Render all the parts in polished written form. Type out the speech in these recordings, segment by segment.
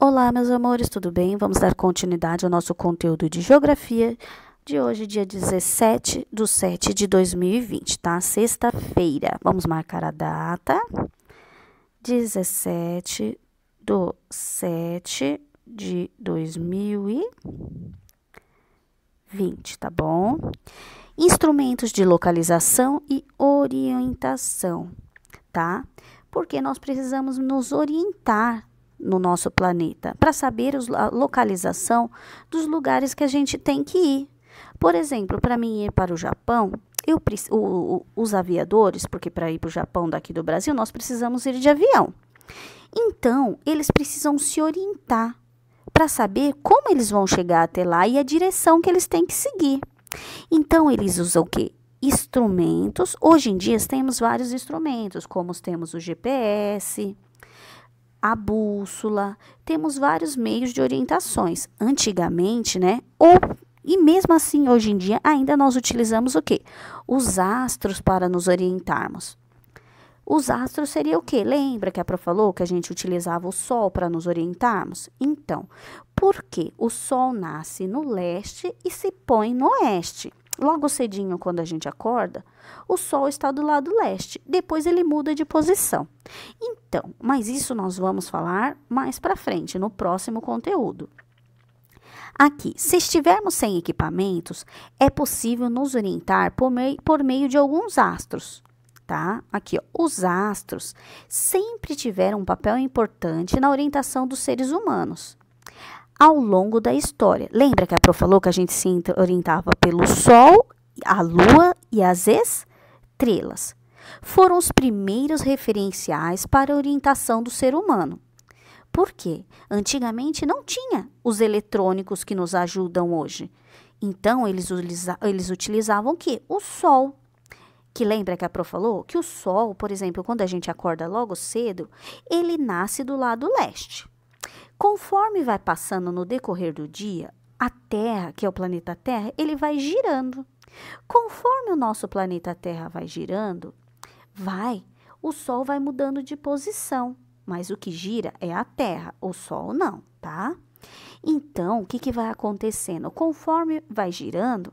Olá, meus amores, tudo bem? Vamos dar continuidade ao nosso conteúdo de geografia de hoje, dia 17/7/2020, tá? Sexta-feira. Vamos marcar a data. 17/7/2020, tá bom? Instrumentos de localização e orientação, tá? Porque nós precisamos nos orientar no nosso planeta, para saber a localização dos lugares que a gente tem que ir. Por exemplo, para mim ir para o Japão, os aviadores, porque para ir para o Japão daqui do Brasil, nós precisamos ir de avião. Então, eles precisam se orientar para saber como eles vão chegar até lá e a direção que eles têm que seguir. Então, eles usam o quê? Instrumentos. Hoje em dia, temos vários instrumentos, como temos o GPS, a bússola, temos vários meios de orientações. Antigamente, né? E mesmo assim, hoje em dia, ainda nós utilizamos o quê? Os astros para nos orientarmos. Os astros seria o quê? Lembra que a Prof falou que a gente utilizava o Sol para nos orientarmos? Então, por quê? O Sol nasce no leste e se põe no oeste. Logo cedinho, quando a gente acorda, o Sol está do lado leste. Depois ele muda de posição. Então, mas isso nós vamos falar mais para frente, no próximo conteúdo. Aqui, se estivermos sem equipamentos, é possível nos orientar por meio de alguns astros, tá? Aqui, ó, os astros sempre tiveram um papel importante na orientação dos seres humanos ao longo da história. Lembra que a Prof falou que a gente se orientava pelo Sol, a Lua e as estrelas? Foram os primeiros referenciais para a orientação do ser humano. Por quê? Antigamente não tinha os eletrônicos que nos ajudam hoje. Então, eles utilizavam o quê? O Sol. Que lembra que a Prof falou? Que o Sol, por exemplo, quando a gente acorda logo cedo, ele nasce do lado leste. Conforme vai passando no decorrer do dia, a Terra, que é o planeta Terra, ele vai girando. Conforme o nosso planeta Terra vai girando, o Sol vai mudando de posição. Mas o que gira é a Terra, o Sol não, tá? Então, o que vai acontecendo? Conforme vai girando,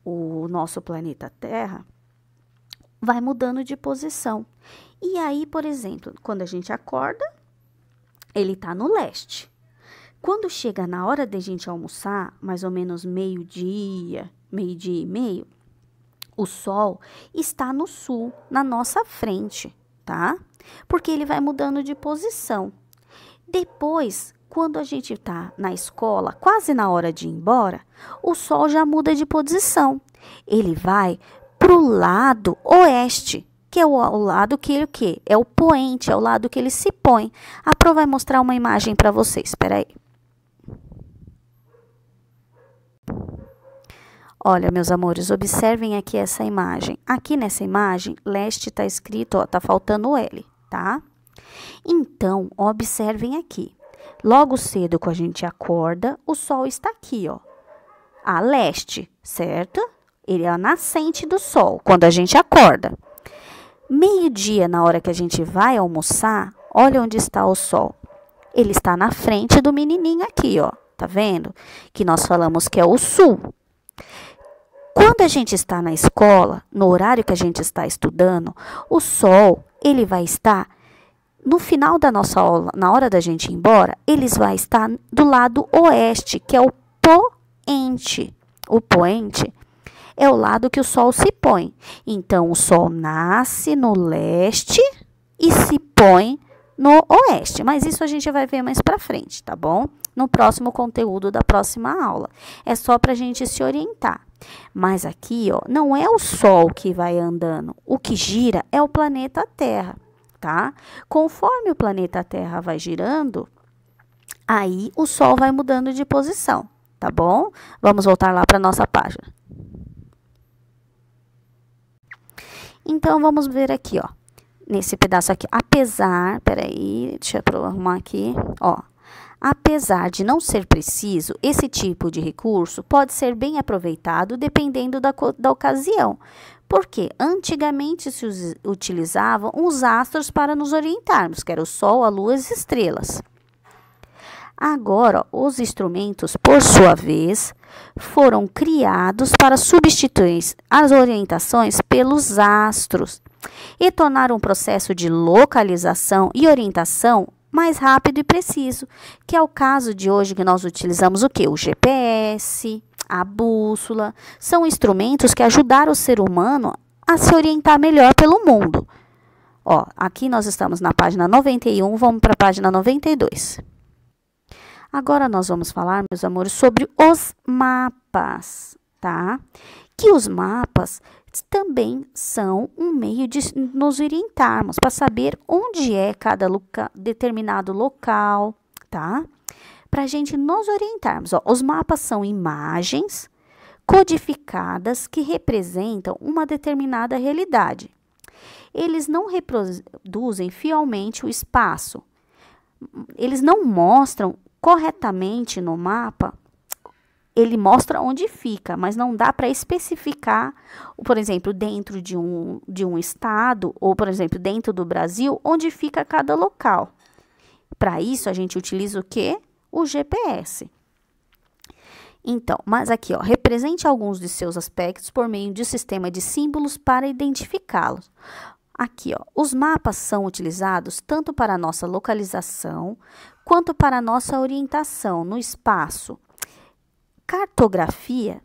o nosso planeta Terra vai mudando de posição. E aí, por exemplo, quando a gente acorda, ele está no leste. Quando chega na hora de a gente almoçar, mais ou menos meio-dia e meio, o Sol está no sul, na nossa frente, tá? Porque ele vai mudando de posição. Depois, quando a gente está na escola, quase na hora de ir embora, o Sol já muda de posição. Ele vai para o lado oeste, que é o lado que ele é o poente, é o lado que ele se põe. A Pro vai mostrar uma imagem para vocês, espera aí. Olha, meus amores, observem aqui essa imagem. Aqui nessa imagem, leste está escrito, ó, tá faltando o L, tá? Então, observem aqui. Logo cedo, quando a gente acorda, o Sol está aqui, ó, a leste, certo? Ele é a nascente do Sol, quando a gente acorda. Meio-dia, na hora que a gente vai almoçar, olha onde está o Sol. Ele está na frente do menininho aqui, ó. Tá vendo? Que nós falamos que é o sul. Quando a gente está na escola, no horário que a gente está estudando, o Sol, ele vai estar no final da nossa aula, na hora da gente ir embora, ele vai estar do lado oeste, que é o poente. O poente é o lado que o Sol se põe. Então, o Sol nasce no leste e se põe no oeste. Mas isso a gente vai ver mais pra frente, tá bom? No próximo conteúdo da próxima aula. É só pra gente se orientar. Mas aqui, ó, não é o Sol que vai andando. O que gira é o planeta Terra, tá? Conforme o planeta Terra vai girando, aí o Sol vai mudando de posição, tá bom? Vamos voltar lá pra nossa página. Então, vamos ver aqui, ó, nesse pedaço aqui, peraí, deixa eu arrumar aqui, ó. Apesar de não ser preciso, esse tipo de recurso pode ser bem aproveitado dependendo da ocasião. Porque antigamente se utilizavam os astros para nos orientarmos, que era o Sol, a Lua e as estrelas. Agora, os instrumentos, por sua vez, foram criados para substituir as orientações pelos astros e tornar um processo de localização e orientação mais rápido e preciso, que é o caso de hoje que nós utilizamos o quê? O GPS, a bússola, são instrumentos que ajudaram o ser humano a se orientar melhor pelo mundo. Ó, aqui nós estamos na página 91, vamos para a página 92. Agora nós vamos falar, meus amores, sobre os mapas, tá? Que os mapas também são um meio de nos orientarmos, para saber onde é cada determinado local, tá? Para a gente nos orientarmos. Ó, os mapas são imagens codificadas que representam uma determinada realidade. Eles não reproduzem fielmente o espaço. Eles não mostram corretamente no mapa. Ele mostra onde fica, mas não dá para especificar, por exemplo, dentro de um estado, ou, por exemplo, dentro do Brasil, onde fica cada local. Para isso, a gente utiliza o quê? O GPS. Então, mas aqui, ó, represente alguns de seus aspectos por meio de um sistema de símbolos para identificá-los. Aqui, ó, os mapas são utilizados tanto para a nossa localização, quanto para a nossa orientação no espaço. Cartografia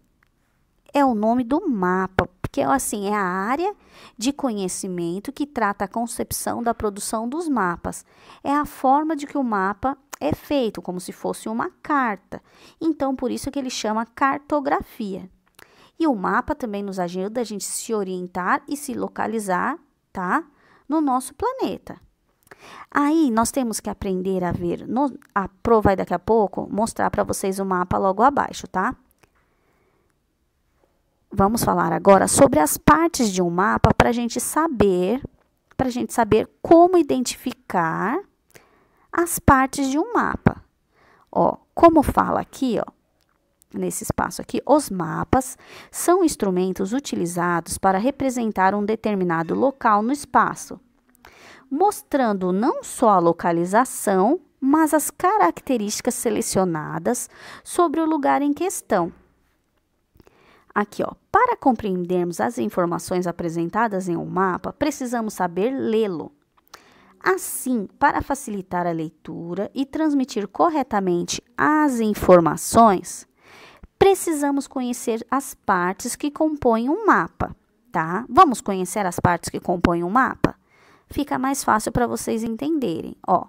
é o nome do mapa, porque assim, é a área de conhecimento que trata a concepção da produção dos mapas. É a forma de que o mapa é feito, como se fosse uma carta. Então, por isso que ele chama cartografia. E o mapa também nos ajuda a gente se orientar e se localizar, tá? No nosso planeta. Aí, nós temos que aprender a ver, a Pro vai daqui a pouco mostrar para vocês o mapa logo abaixo, tá? Vamos falar agora sobre as partes de um mapa para a gente saber como identificar as partes de um mapa. Ó, como fala aqui, ó, nesse espaço aqui, os mapas são instrumentos utilizados para representar um determinado local no espaço, mostrando não só a localização, mas as características selecionadas sobre o lugar em questão. Aqui, ó, para compreendermos as informações apresentadas em um mapa, precisamos saber lê-lo. Assim, para facilitar a leitura e transmitir corretamente as informações, precisamos conhecer as partes que compõem um mapa, tá? Vamos conhecer as partes que compõem um mapa? Fica mais fácil para vocês entenderem. Ó,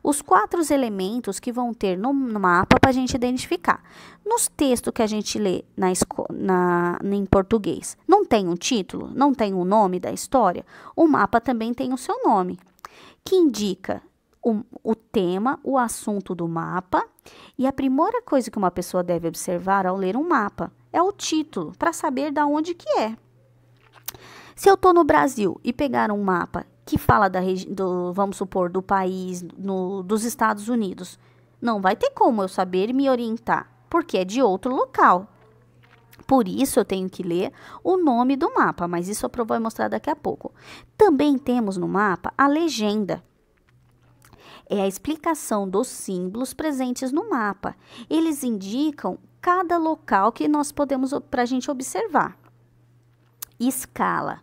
os 4 elementos que vão ter no mapa para a gente identificar. Nos textos que a gente lê em português, não tem um título, não tem o nome da história, o mapa também tem o seu nome, que indica o tema, o assunto do mapa. E a primeira coisa que uma pessoa deve observar ao ler um mapa é o título, para saber de onde que é. Se eu estou no Brasil e pegar um mapa que fala vamos supor, do país, dos Estados Unidos, não vai ter como eu saber me orientar, porque é de outro local. Por isso, eu tenho que ler o nome do mapa, mas isso a Pro vai mostrar daqui a pouco. Também temos no mapa a legenda. É a explicação dos símbolos presentes no mapa. Eles indicam cada local que nós podemos, para a gente observar. Escala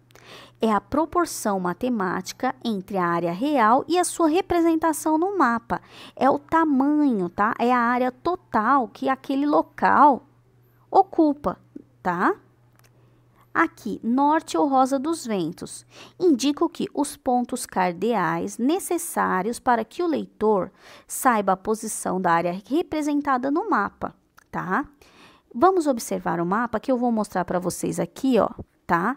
é a proporção matemática entre a área real e a sua representação no mapa. É o tamanho, tá? É a área total que aquele local ocupa, tá? Aqui, norte ou rosa dos ventos, indica que os pontos cardeais necessários para que o leitor saiba a posição da área representada no mapa, tá? Vamos observar o mapa que eu vou mostrar para vocês aqui, ó, tá?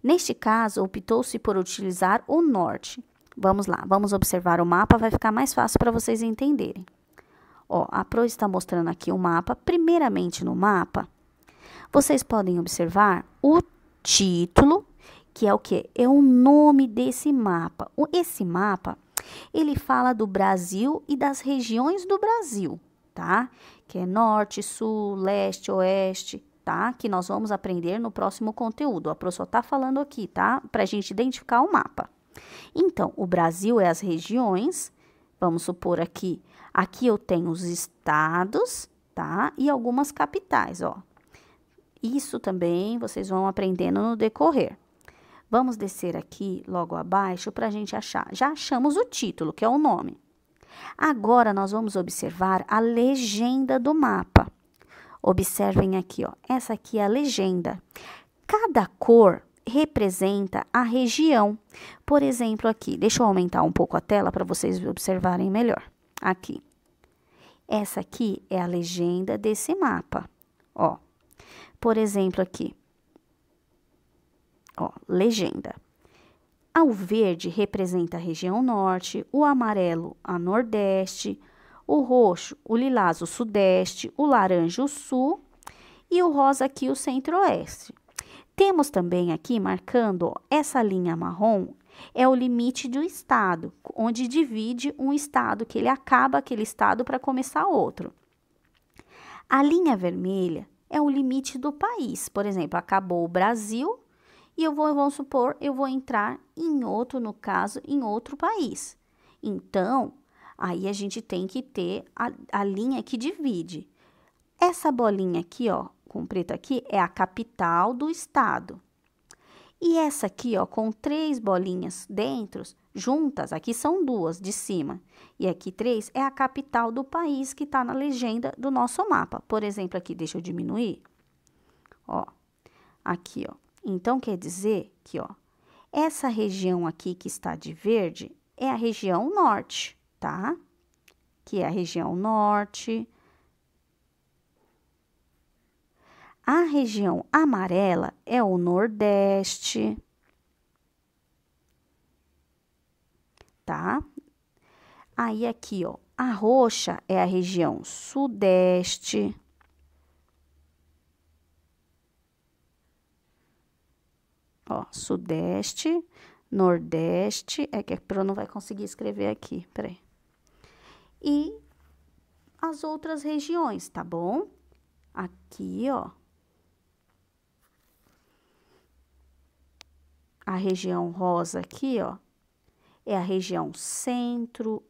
Neste caso, optou-se por utilizar o norte. Vamos lá, vamos observar o mapa, vai ficar mais fácil para vocês entenderem. Ó, a Pro está mostrando aqui o mapa. Primeiramente no mapa, vocês podem observar o título, que é o quê? É o nome desse mapa. Esse mapa, ele fala do Brasil e das regiões do Brasil, tá? Que é norte, sul, leste, oeste, tá? Que nós vamos aprender no próximo conteúdo. A Pro só tá falando aqui, tá? Pra gente identificar o mapa. Então, o Brasil é as regiões, Vamos supor aqui, aqui eu tenho os estados, tá? E algumas capitais, ó. Isso também vocês vão aprendendo no decorrer. Vamos descer aqui logo abaixo para a gente achar. Já achamos o título, que é o nome. Agora, nós vamos observar a legenda do mapa. Observem aqui, ó. Essa aqui é a legenda. Cada cor representa a região. Por exemplo, aqui, deixa eu aumentar um pouco a tela para vocês observarem melhor. Aqui. Essa aqui é a legenda desse mapa, ó. Por exemplo, aqui. Ó, legenda. O verde representa a região norte, o amarelo a nordeste, o roxo, o lilás o sudeste, o laranja o sul e o rosa aqui o centro-oeste. Temos também aqui marcando, ó, essa linha marrom é o limite do estado, onde divide um estado, que ele acaba aquele estado para começar outro. A linha vermelha é o limite do país, por exemplo, acabou o Brasil. E vamos supor, eu vou entrar em outro, no caso, em outro país. Então, aí a gente tem que ter a linha que divide. Essa bolinha aqui, ó, com preto aqui, é a capital do estado. E essa aqui, ó, com 3 bolinhas dentro, juntas, aqui são 2 de cima. E aqui 3 é a capital do país que tá na legenda do nosso mapa. Por exemplo, aqui, deixa eu diminuir. Ó, aqui, ó. Então, quer dizer que, ó, essa região aqui que está de verde é a região norte, tá? Que é a região norte. A região amarela é o nordeste, tá? Aí, aqui, ó, a roxa é a região sudeste. Ó, sudeste, nordeste, é que a Pro não vai conseguir escrever aqui, peraí. E as outras regiões, tá bom? Aqui, ó. A região rosa aqui, ó, é a região centro-oeste.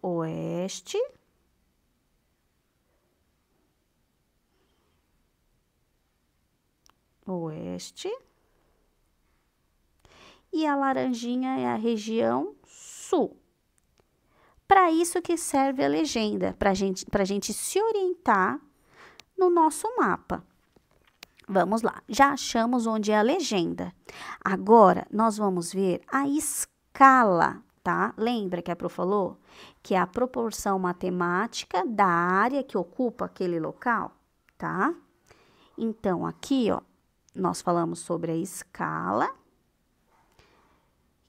Oeste. E a laranjinha é a região sul. Para isso que serve a legenda, para gente se orientar no nosso mapa. Vamos lá, já achamos onde é a legenda. Agora, nós vamos ver a escala, tá? Lembra que a Pro falou que é a proporção matemática da área que ocupa aquele local, tá? Então, aqui, ó, nós falamos sobre a escala,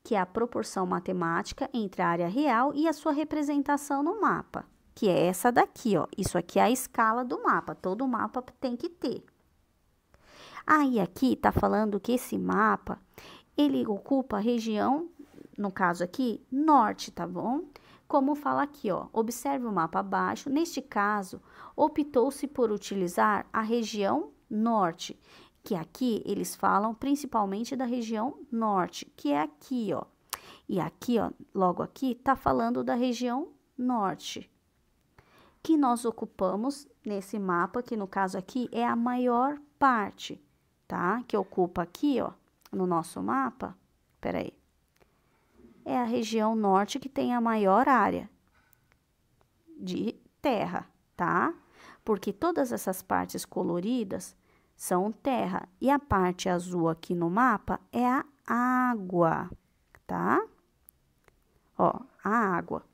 que é a proporção matemática entre a área real e a sua representação no mapa, que é essa daqui, ó. Isso aqui é a escala do mapa, todo mapa tem que ter. Aí, aqui, tá falando que esse mapa, ele ocupa a região, no caso aqui, norte, tá bom? Como fala aqui, ó, observe o mapa abaixo. Neste caso, optou-se por utilizar a região norte, que aqui eles falam principalmente da região norte, que é aqui, ó. E aqui, ó, logo aqui, tá falando da região norte, que nós ocupamos nesse mapa, que no caso aqui é a maior parte, tá? Que ocupa aqui, ó, no nosso mapa, peraí. É a região norte que tem a maior área de terra, tá? Porque todas essas partes coloridas são terra. E a parte azul aqui no mapa é a água, tá? Ó, a água,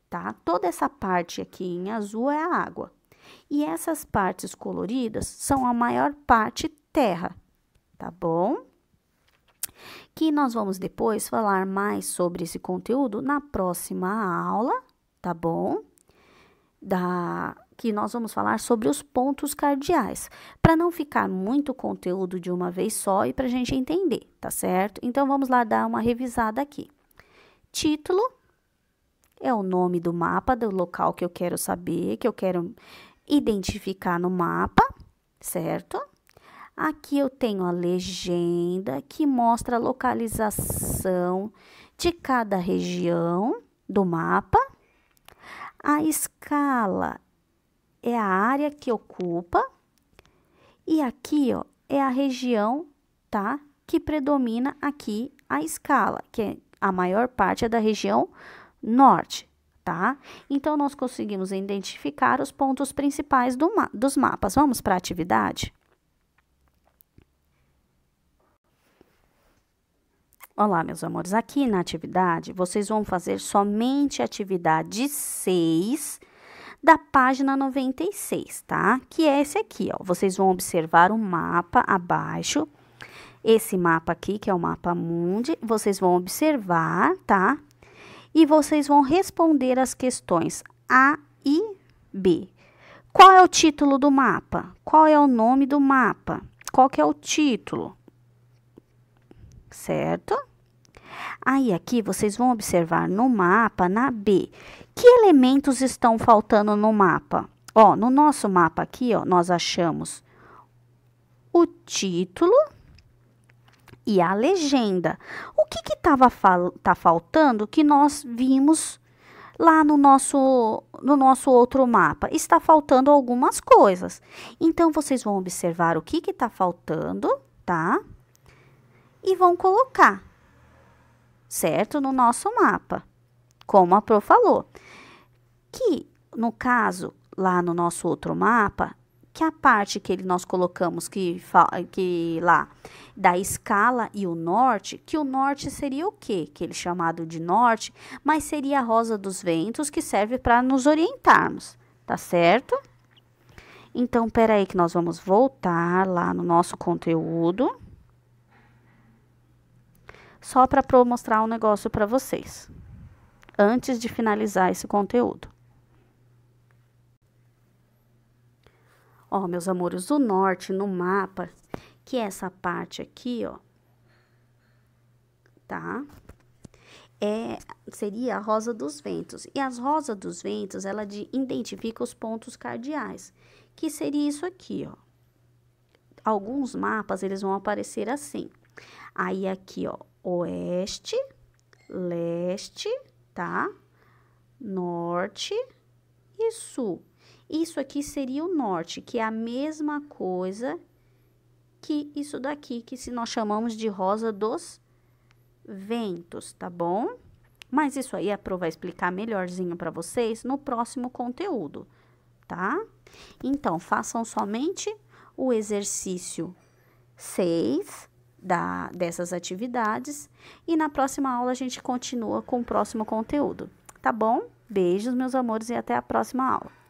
tá? Toda essa parte aqui em azul é a água. E essas partes coloridas são a maior parte terra, tá bom? Que nós vamos depois falar mais sobre esse conteúdo na próxima aula, tá bom? Que nós vamos falar sobre os pontos cardeais, para não ficar muito conteúdo de uma vez só e para a gente entender, tá certo? Então, vamos lá dar uma revisada aqui. Título é o nome do mapa, do local que eu quero saber, que eu quero identificar no mapa, certo? Aqui eu tenho a legenda, que mostra a localização de cada região do mapa. A escala é a área que ocupa e aqui, ó, é a região, tá? Que predomina aqui a escala, que é a maior parte é da região norte, tá? Então, nós conseguimos identificar os pontos principais dos mapas. Vamos para a atividade? Olá, meus amores, aqui na atividade, vocês vão fazer somente a atividade 6 da página 96, tá? Que é esse aqui, ó. Vocês vão observar o mapa abaixo, esse mapa aqui, que é o mapa mundi, vocês vão observar, tá? E vocês vão responder as questões A e B. Qual é o título do mapa? Qual é o nome do mapa? Qual que é o título? Certo? Aí, aqui, vocês vão observar no mapa, na B, que elementos estão faltando no mapa? Ó, no nosso mapa aqui, ó, nós achamos o título e a legenda. O que tá faltando que nós vimos lá no nosso outro mapa? Está faltando algumas coisas. Então, vocês vão observar o que tá faltando, tá? E vão colocar, certo? No nosso mapa, como a Pro falou. Que, no caso, lá no nosso outro mapa, que a parte que nós colocamos que lá da escala e o norte, que o norte seria o quê? Que ele é chamado de norte, mas seria a rosa dos ventos, que serve para nos orientarmos, tá certo? Então, peraí que nós vamos voltar lá no nosso conteúdo, só para mostrar um negócio para vocês, antes de finalizar esse conteúdo. Ó, meus amores, o norte no mapa, que é essa parte aqui, ó, tá? Seria a rosa dos ventos. E as rosas dos ventos, ela identifica os pontos cardeais, que seria isso aqui, ó. Alguns mapas, eles vão aparecer assim. Aí, aqui, ó, oeste, leste, tá? Norte e sul. Isso aqui seria o norte, que é a mesma coisa que isso daqui, que se nós chamamos de rosa dos ventos, tá bom? Mas isso aí a Pro vai explicar melhorzinho para vocês no próximo conteúdo, tá? Então, façam somente o exercício 6 dessas atividades e na próxima aula a gente continua com o próximo conteúdo, tá bom? Beijos, meus amores, e até a próxima aula.